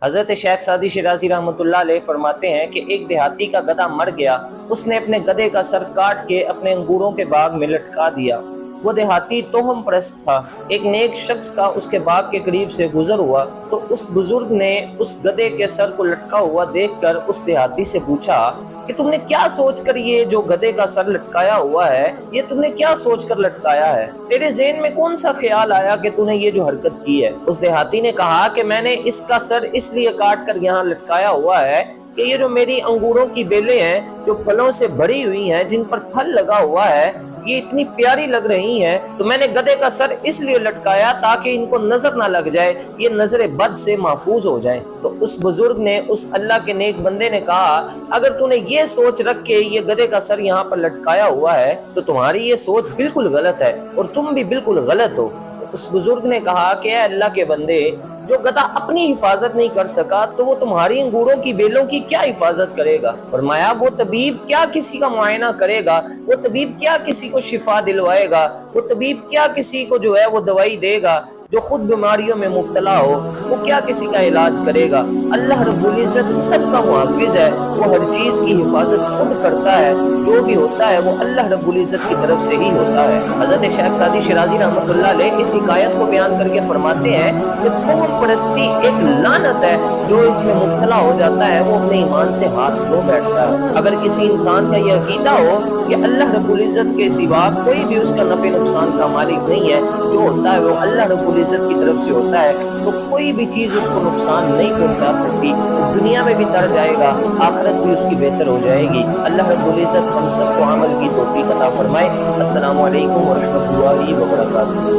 حضرت شیخ سعدی شیرازی رحمۃ اللہ علیہ فرماتے ہیں کہ ایک دیہاتی کا گدھا مر گیا، اس نے اپنے گدھے کا سر کاٹ کے اپنے انگوروں کے باغ میں لٹکا دیا۔ وہ دیہاتی توہم پرست تھا۔ ایک نیک شخص کا اس کے باغ کے قریب سے گزر ہوا تو اس بزرگ نے اس گدھے کے سر کو لٹکا ہوا دیکھ کر اس دیہاتی سے پوچھا کہ تم نے کیا سوچ کر یہ جو گدھے کا سر لٹکایا ہوا ہے، یہ تم نے کیا سوچ کر لٹکایا ہے؟ تیرے ذہن میں کون سا خیال آیا کہ تو نے یہ جو حرکت کی ہے؟ اس دیہاتی نے کہا کہ میں نے اس کا سر اس لیے کاٹ کر یہاں لٹکایا ہوا ہے کہ یہ جو میری انگوروں کی بیلیں ہیں جو پھلوں سے بھری ہوئی ہیں، جن پر پھل لگا ہوا ہے، یہ اتنی پیاری لگ رہی ہیں، تو میں نے گدھے کا سر اس لیے لٹکایا تاکہ ان کو نظر نہ لگ جائے، یہ نظر بد سے محفوظ ہو جائیں۔ تو اس بزرگ نے، اس اللہ کے نیک بندے نے کہا اگر تو نے یہ سوچ رکھ کے یہ گدھے کا سر یہاں پر لٹکایا ہوا ہے تو تمہاری یہ سوچ بالکل غلط ہے اور تم بھی بالکل غلط ہو۔ اس بزرگ نے کہا کہ اے اللہ کے بندے، جو گدھا اپنی حفاظت نہیں کر سکا تو وہ تمہاری انگوروں کی بیلوں کی کیا حفاظت کرے گا؟ فرمایا وہ طبیب کیا کسی کا معائنہ کرے گا، وہ طبیب کیا کسی کو شفا دلوائے گا، وہ طبیب کیا کسی کو جو ہے وہ دوائی دے گا، جو خود بیماریوں میں مبتلا ہو وہ کیا کسی کا علاج کرے گا؟ اللہ رب العزت سب کا محافظ ہے، وہ ہر چیز کی حفاظت خود کرتا ہے، جو بھی ہوتا ہے وہ اللہ رب العزت کی طرف سے ہی ہوتا ہے۔ حضرت شیخ سعدی شیرازی رحمۃ اللہ علیہ اس حکایت کو بیان کر کے فرماتے ہیں کہ توہم پرستی ایک لعنت ہے، جو اس میں مبتلا ہو جاتا ہے وہ اپنے ایمان سے ہاتھ دھو بیٹھتا ہے۔ اگر کسی انسان کا یہ عقیدہ ہو کہ اللہ رب العزت کے سوا کوئی بھی اس کا نفع نقصان کا مالک نہیں ہے، جو ہوتا ہے وہ اللہ رب العزت کی طرف سے ہوتا ہے، تو کوئی بھی چیز اس کو نقصان نہیں پہنچا سکتی، دنیا میں بھی تر جائے گا، آخرت بھی اس کی بہتر ہو جائے گی۔ اللہ رب العزت ہم سب کو عمل کی توفیق عطا فرمائے۔ السلام علیکم ورحمۃ اللہ وبرکاتہ۔